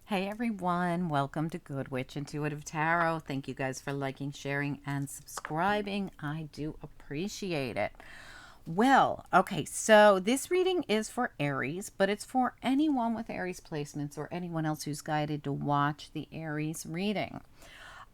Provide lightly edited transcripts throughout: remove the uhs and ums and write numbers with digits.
Hey everyone, welcome to Good Witch Intuitive Tarot. Thank you guys for liking, sharing, and subscribing. I do appreciate it. Well, okay, so this reading is for Aries, but it's for anyone with Aries placements or anyone else who's guided to watch the Aries reading.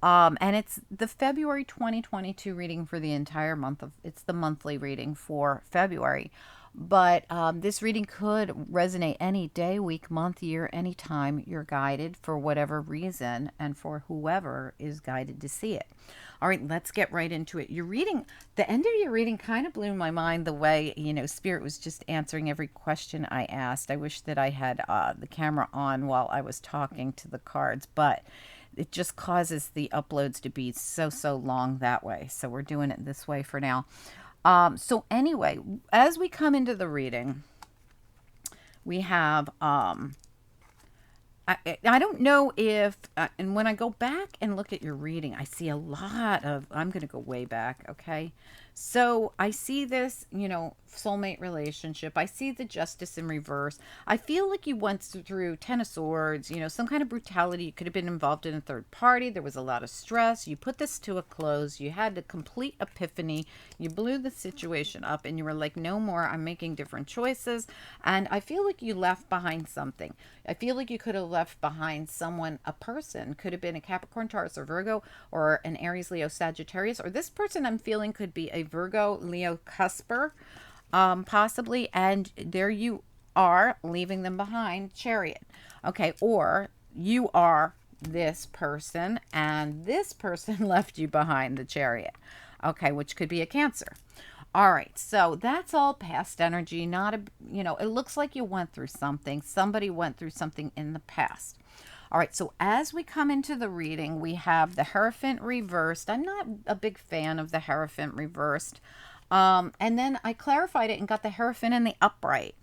And it's the February 2022 reading for the entire month of, it's the monthly reading for February. But this reading could resonate any day, week, month, year, anytime you're guided for whatever reason and for whoever is guided to see it. All right, let's get right into it. Your reading, the end of your reading kind of blew my mind the way, Spirit was just answering every question I asked. I wish that I had the camera on while I was talking to the cards, but it just causes the uploads to be so long that way. So we're doing it this way for now. So anyway, as we come into the reading, we have I don't know if and when I go back and look at your reading, I see a lot of, I'm going to go way back, okay? So I see this, soulmate relationship. I see the justice in reverse. I feel like you went through 10 of swords, some kind of brutality. You could have been involved in a third party. There was a lot of stress. You put this to a close. You had a complete epiphany. You blew the situation up and you were like, no more. I'm making different choices. And I feel like you left behind something. I feel like you could have left behind someone, a person, could have been a Capricorn, Taurus, or Virgo, or an Aries, Leo, Sagittarius, or this person I'm feeling could be a Virgo, Leo, Cusper, possibly, and there you are leaving them behind, Chariot. Okay, or you are this person and this person left you behind, the Chariot. Okay, which could be a Cancer. All right, so that's all past energy. Not a, it looks like you went through something. Somebody went through something in the past. All right, so as we come into the reading, we have the Hierophant reversed. I'm not a big fan of the Hierophant reversed. And then I clarified it and got the Hierophant in the upright.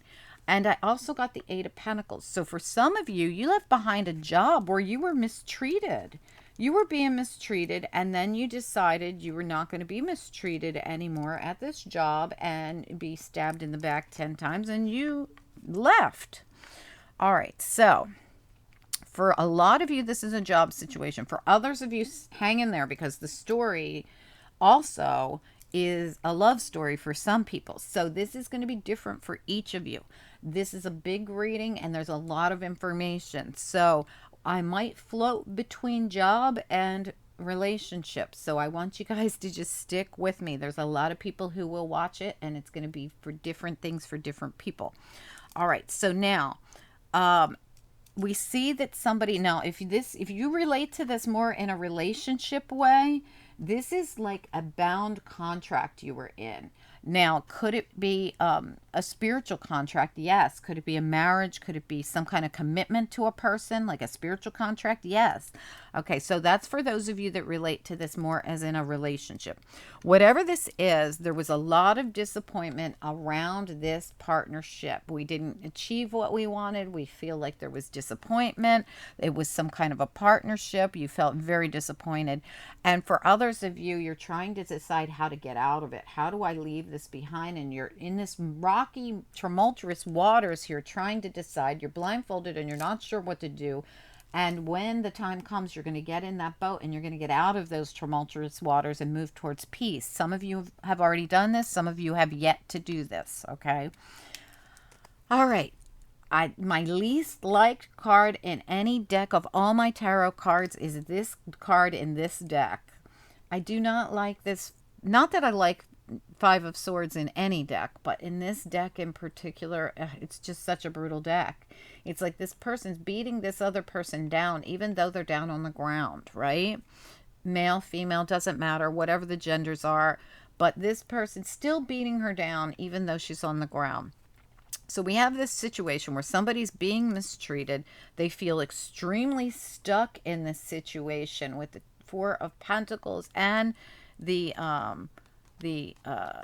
And I also got the Eight of Pentacles. So for some of you, you left behind a job where you were mistreated. You were being mistreated, and then you decided you were not going to be mistreated anymore at this job and be stabbed in the back 10 times, and you left. All right, so for a lot of you, this is a job situation. For others of you, hang in there, because the story also is a love story for some people. So this is going to be different for each of you. This is a big reading and there's a lot of information. So I might float between job and relationships. So I want you guys to just stick with me. There's a lot of people who will watch it and it's going to be for different things for different people. All right. So now, we see that somebody, now if you relate to this more in a relationship way, this is like a bound contract you were in. Now, could it be a spiritual contract? Yes. Could it be a marriage? Could it be some kind of commitment to a person, like a spiritual contract? Yes. Okay, so that's for those of you that relate to this more as in a relationship. Whatever this is, there was a lot of disappointment around this partnership. We didn't achieve what we wanted. We feel like there was disappointment. It was some kind of a partnership. You felt very disappointed. And for others of you, you're trying to decide how to get out of it. How do I leave this behind? And you're in this rocky, tumultuous waters here trying to decide. You're blindfolded and you're not sure what to do. And when the time comes, you're going to get in that boat and you're going to get out of those tumultuous waters and move towards peace. Some of you have already done this. Some of you have yet to do this. Okay. All right. My least liked card in any deck of all my tarot cards is this card in this deck. I do not like this. Not that I like Five of Swords in any deck, but in this deck in particular, it's just such a brutal deck. It's like this person's beating this other person down, even though they're down on the ground, right? Male, female, doesn't matter, whatever the genders are, but this person's still beating her down, even though she's on the ground. So we have this situation where somebody's being mistreated. They feel extremely stuck in this situation with the Four of Pentacles and the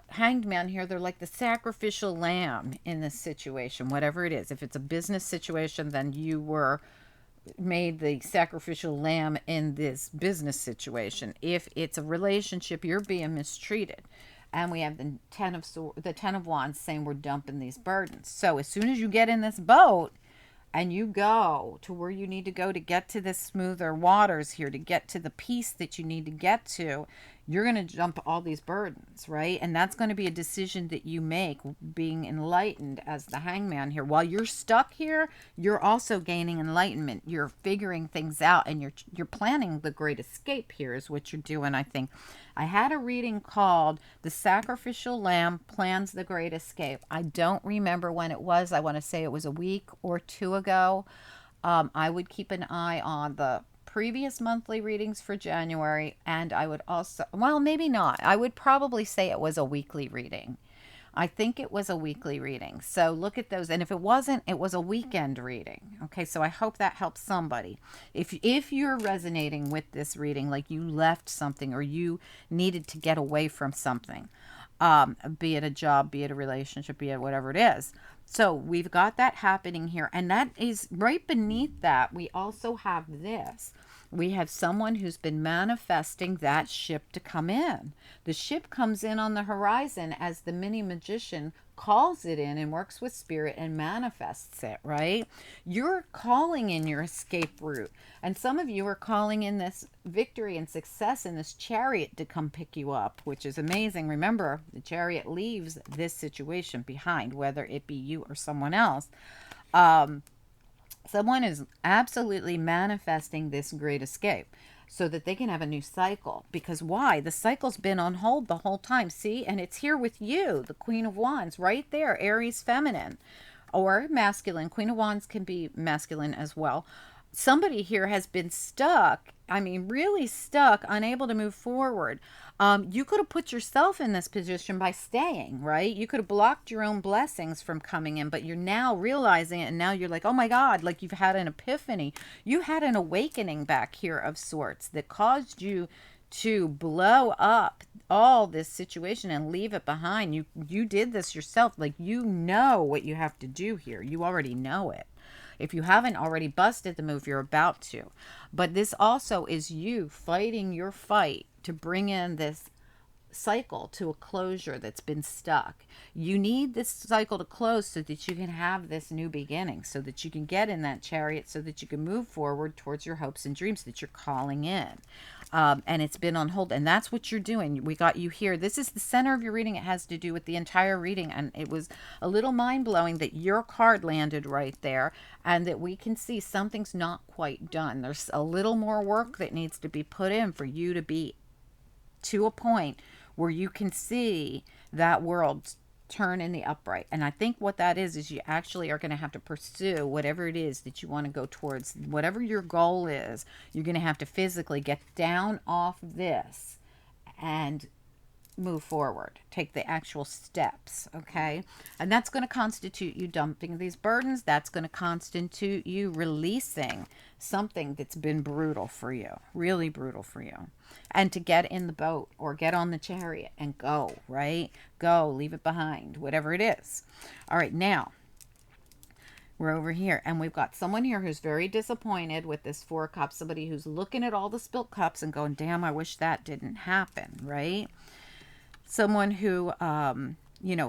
hanged man here. They're like the sacrificial lamb in this situation, whatever it is. If it's a business situation, then you were made the sacrificial lamb in this business situation. If it's a relationship, you're being mistreated. And we have the Ten of Wands saying we're dumping these burdens. So as soon as you get in this boat and you go to where you need to go to get to the smoother waters here, to get to the peace that you need to get to, you're going to jump all these burdens, right? And that's going to be a decision that you make, being enlightened as the hangman here. While you're stuck here, you're also gaining enlightenment. You're figuring things out, and you're planning the great escape here is what you're doing, I think. I had a reading called The Sacrificial Lamb Plans the Great Escape. I don't remember when it was. I want to say it was a week or two ago. I would keep an eye on the previous monthly readings for January, and I would also, well, maybe not. I would probably say it was a weekly reading. I think it was a weekly reading. So look at those. And if it wasn't, it was a weekend reading. Okay, so I hope that helps somebody. If you're resonating with this reading, like you left something or you needed to get away from something, be it a job, be it a relationship, be it whatever it is. So we've got that happening here. And that is right beneath that. We also have this. We have someone who's been manifesting that ship to come in. The ship comes in on the horizon as the mini magician calls it in and works with spirit and manifests it, right? You're calling in your escape route. And some of you are calling in this victory and success in this chariot to come pick you up, which is amazing. Remember, the chariot leaves this situation behind, whether it be you or someone else. Someone is absolutely manifesting this great escape so that they can have a new cycle. Because why? The cycle's been on hold the whole time. See? And it's here with you, the Queen of Wands, right there, Aries feminine or masculine. Queen of Wands can be masculine as well. Somebody here has been stuck. I mean, really stuck, unable to move forward. You could have put yourself in this position by staying, right? You could have blocked your own blessings from coming in, but you're now realizing it, and now you're like, oh my God, like you've had an epiphany. You had an awakening back here of sorts that caused you to blow up all this situation and leave it behind. You did this yourself. Like, you know what you have to do here. You already know it. If you haven't already busted the move, you're about to. But this also is you fighting your fight to bring in this cycle to a closure that's been stuck. You need this cycle to close so that you can have this new beginning, so that you can get in that chariot, so that you can move forward towards your hopes and dreams that you're calling in. And it's been on hold, and that's what you're doing. We got you here. This is the center of your reading. It has to do with the entire reading, and it was a little mind-blowing that your card landed right there, and that we can see something's not quite done. There's a little more work that needs to be put in for you to be to a point where you can see that world turn in the upright. And I think what that is you actually are going to have to pursue whatever it is that you want to go towards. Whatever your goal is, you're going to have to physically get down off this and move forward, take the actual steps. Okay, and that's going to constitute you dumping these burdens. That's going to constitute you releasing something that's been brutal for you, really brutal for you, and to get in the boat or get on the chariot and go, right? Go, leave it behind, whatever it is. All right, now we're over here, and we've got someone here who's very disappointed with this Four of Cups, somebody who's looking at all the spilt cups and going, damn, I wish that didn't happen, right? Someone who,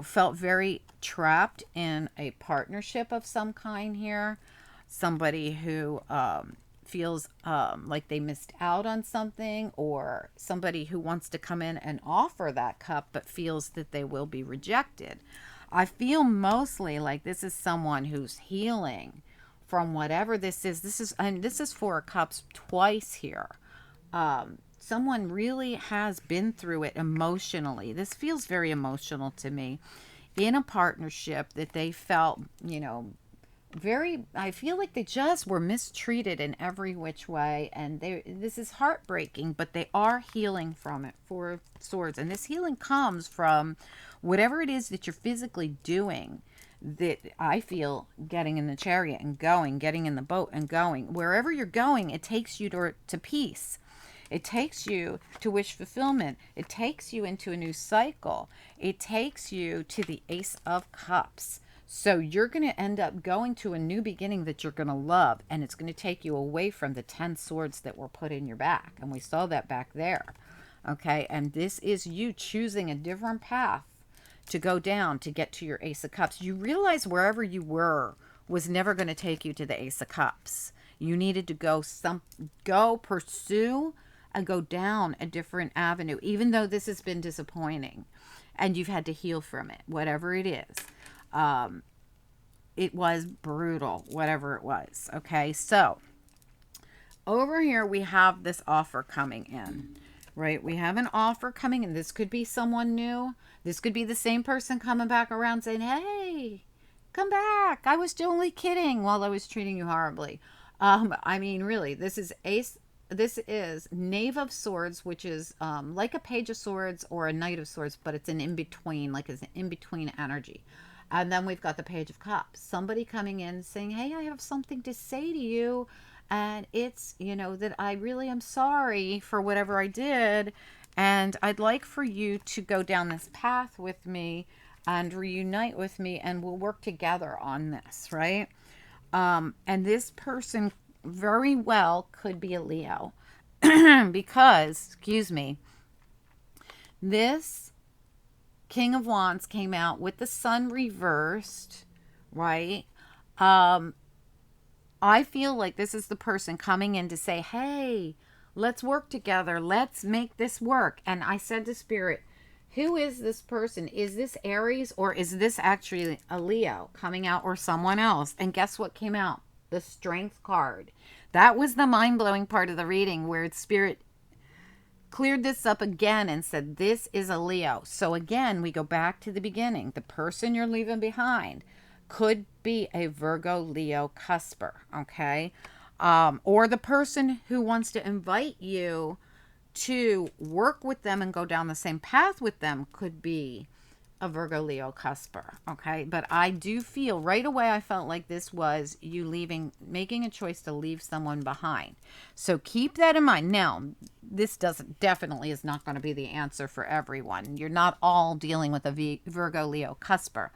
felt very trapped in a partnership of some kind here. Somebody who feels like they missed out on something, or somebody who wants to come in and offer that cup but feels that they will be rejected. I feel mostly like this is someone who's healing from whatever this is. This is Four of Cups twice here. Someone really has been through it emotionally. This feels very emotional to me. In a partnership that they felt, I feel like they just were mistreated in every which way. And this is heartbreaking, but they are healing from it. Four of Swords. And this healing comes from whatever it is that you're physically doing. That I feel getting in the chariot and going, getting in the boat and going. Wherever you're going, it takes you to peace. It takes you to wish fulfillment. It takes you into a new cycle. It takes you to the Ace of Cups. So you're going to end up going to a new beginning that you're going to love. And it's going to take you away from the 10 swords that were put in your back. And we saw that back there. Okay. And this is you choosing a different path to go down to get to your Ace of Cups. You realize wherever you were was never going to take you to the Ace of Cups. You needed to go pursue and go down a different avenue, even though this has been disappointing and you've had to heal from it, whatever it is. It was brutal, whatever it was. Okay, so over here we have this offer coming in, right? We have an offer coming in. This could be someone new. This could be the same person coming back around saying, hey, come back. I was only kidding while I was treating you horribly. I mean, really, this is Knave of Swords, which is like a Page of Swords or a Knight of Swords, but it's an in-between, like it's an in-between energy. And then we've got the Page of Cups. Somebody coming in saying, hey, I have something to say to you. And it's, that I really am sorry for whatever I did. And I'd like for you to go down this path with me and reunite with me, and we'll work together on this, right? And this person very well could be a Leo because, excuse me, this King of Wands came out with the Sun reversed, right? I feel like this is the person coming in to say, hey, let's work together. Let's make this work. And I said to Spirit, who is this person? Is this Aries, or is this actually a Leo coming out, or someone else? And guess what came out? The Strength card. That was the mind-blowing part of the reading, where Spirit cleared this up again and said, this is a Leo. So again, we go back to the beginning. The person you're leaving behind could be a Virgo, Leo, cusper, okay? Or the person who wants to invite you to work with them and go down the same path with them could be a Virgo, Leo, cusper, okay? But I do feel right away, I felt like this was you making a choice to leave someone behind. So keep that in mind. Now, this definitely is not going to be the answer for everyone. You're not all dealing with a Virgo, Leo, cusper.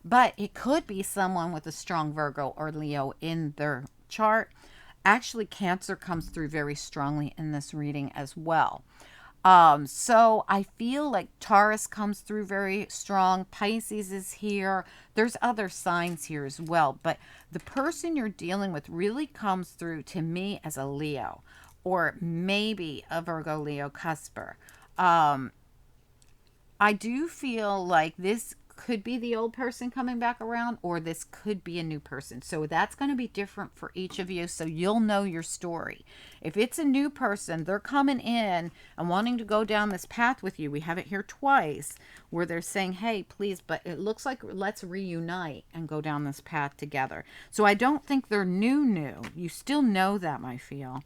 But it could be someone with a strong Virgo or Leo in their chart. Actually, Cancer comes through very strongly in this reading as well. So I feel like Taurus comes through very strong. Pisces is here. There's other signs here as well. But the person you're dealing with really comes through to me as a Leo, or maybe a Virgo, Leo, cusper. I do feel like this could be the old person coming back around, or this could be a new person. So that's going to be different for each of you, so you'll know your story. If it's a new person, they're coming in and wanting to go down this path with you. We have it here twice where they're saying, hey, please, but it looks like let's reunite and go down this path together. So I don't think they're new. You still know them, I feel.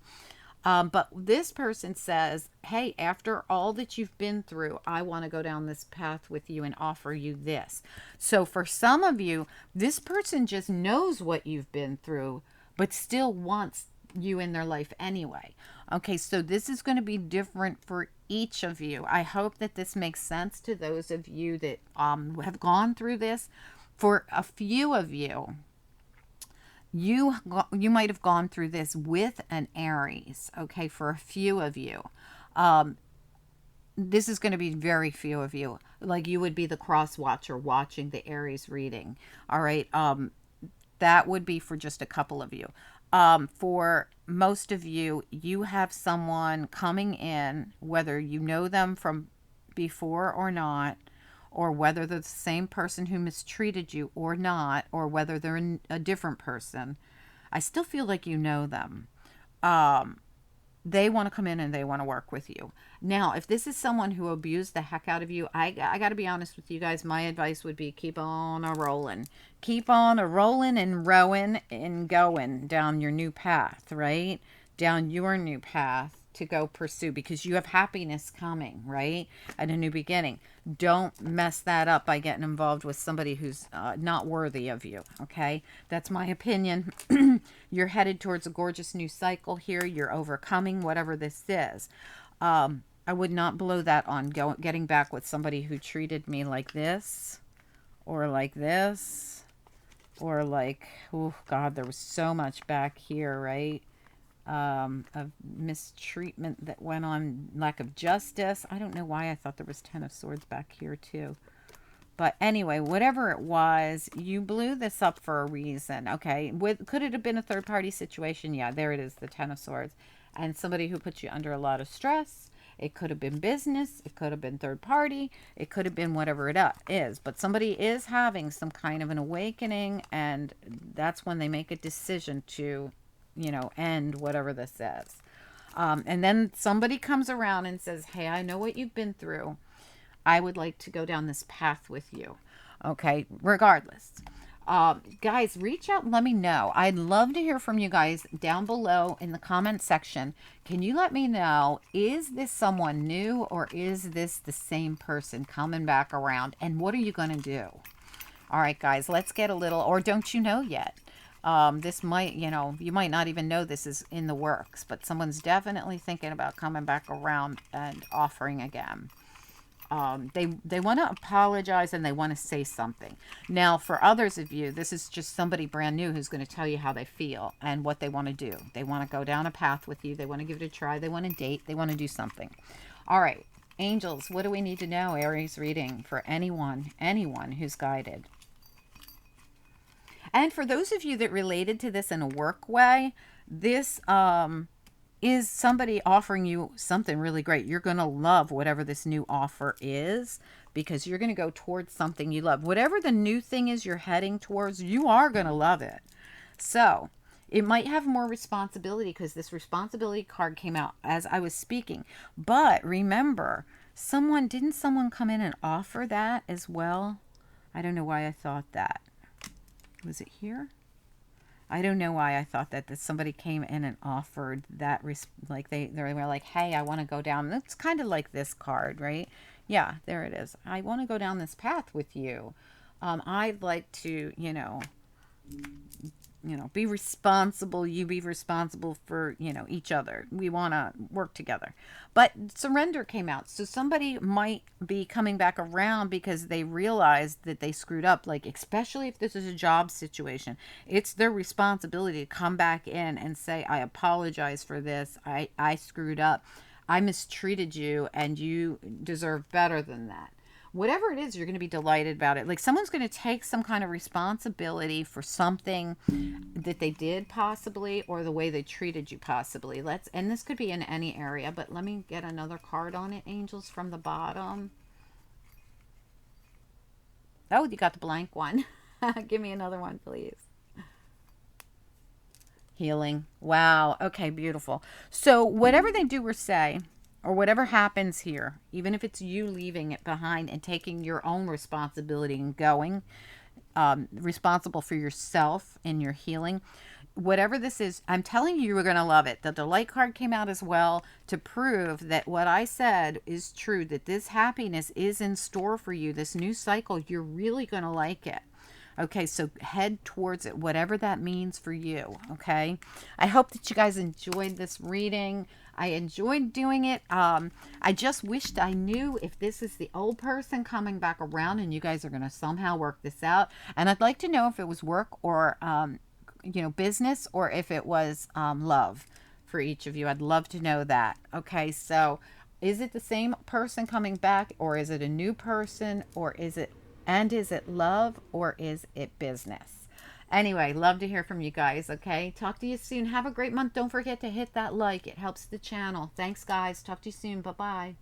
But this person says, hey, after all that you've been through, I want to go down this path with you and offer you this. So for some of you, this person just knows what you've been through, but still wants you in their life anyway. Okay, so this is going to be different for each of you. I hope that this makes sense to those of you that have gone through this. For a few of you, you might have gone through this with an Aries, okay, for a few of you. This is going to be very few of you. Like, you would be the cross watcher watching the Aries reading, all right? That would be for just a couple of you. For most of you, you have someone coming in, whether you know them from before or not, or whether they're the same person who mistreated you or not, or whether they're a different person. I still feel like you know them. They want to come in and they want to work with you. Now, if this is someone who abused the heck out of you, I got to be honest with you guys. My advice would be keep on a rolling. Keep on a rolling and rowing and going down your new path, right? Down your new path to go pursue, because you have happiness coming, right? And a new beginning. Don't mess that up by getting involved with somebody who's not worthy of you, okay? That's my opinion. You're headed towards a gorgeous new cycle here. You're overcoming whatever this is. I would not blow that on getting back with somebody who treated me like this, or like this, or like, oh God, there was so much back here, right? Of mistreatment that went on, lack of justice. I don't know why I thought there was 10 of Swords back here too. But anyway, whatever it was, you blew this up for a reason. Okay. Could it have been a third party situation? Yeah, there it is, the Ten of Swords. And somebody who puts you under a lot of stress. It could have been business. It could have been third party. It could have been whatever it is. But somebody is having some kind of an awakening, and that's when they make a decision to, end whatever this is. And then somebody comes around and says, hey, I know what you've been through. I would like to go down this path with you. Okay, regardless. Guys, reach out and let me know. I'd love to hear from you guys down below in the comment section. Can you let me know, is this someone new or is this the same person coming back around? And what are you going to do? All right, guys, let's get a little, or don't you know yet? This might, you might not even know this is in the works, but someone's definitely thinking about coming back around and offering again. They want to apologize and they want to say something. Now, for others of you, this is just somebody brand new who's going to tell you how they feel and what they want to do. They want to go down a path with you. They want to give it a try. They want to date. They want to do something. All right, angels, what do we need to know? Aries reading for anyone who's guided. And for those of you that related to this in a work way, this is somebody offering you something really great. You're going to love whatever this new offer is because you're going to go towards something you love. Whatever the new thing is you're heading towards, you are going to love it. So it might have more responsibility because this responsibility card came out as I was speaking. But remember, didn't someone come in and offer that as well? I don't know why I thought that. Was it here? I don't know why I thought that somebody came in and offered that, like they were like, hey, I want to go down. It's kind of like this card, right? Yeah, there it is. I want to go down this path with you. I'd like to, be responsible. You be responsible for, each other. We want to work together. But surrender came out. So somebody might be coming back around because they realized that they screwed up. Like, especially if this is a job situation, it's their responsibility to come back in and say, I apologize for this. I screwed up. I mistreated you and you deserve better than that. Whatever it is, you're going to be delighted about it. Like someone's going to take some kind of responsibility for something that they did possibly, or the way they treated you possibly. And this could be in any area, but let me get another card on it, angels, from the bottom. Oh, you got the blank one. Give me another one, please. Healing. Wow. Okay, beautiful. So whatever they do or say, or whatever happens here, even if it's you leaving it behind and taking your own responsibility and going, responsible for yourself and your healing, whatever this is, I'm telling you, you're going to love it. The Delight card came out as well to prove that what I said is true, that this happiness is in store for you. This new cycle, you're really going to like it. Okay, so head towards it, whatever that means for you, okay? I hope that you guys enjoyed this reading. I enjoyed doing it. I just wished I knew if this is the old person coming back around and you guys are going to somehow work this out. And I'd like to know if it was work or, business, or if it was love for each of you. I'd love to know that. Okay, so is it the same person coming back, or is it a new person, or is it love, or is it business? Anyway, love to hear from you guys, okay? Talk to you soon. Have a great month. Don't forget to hit that like. It helps the channel. Thanks, guys. Talk to you soon. Bye-bye.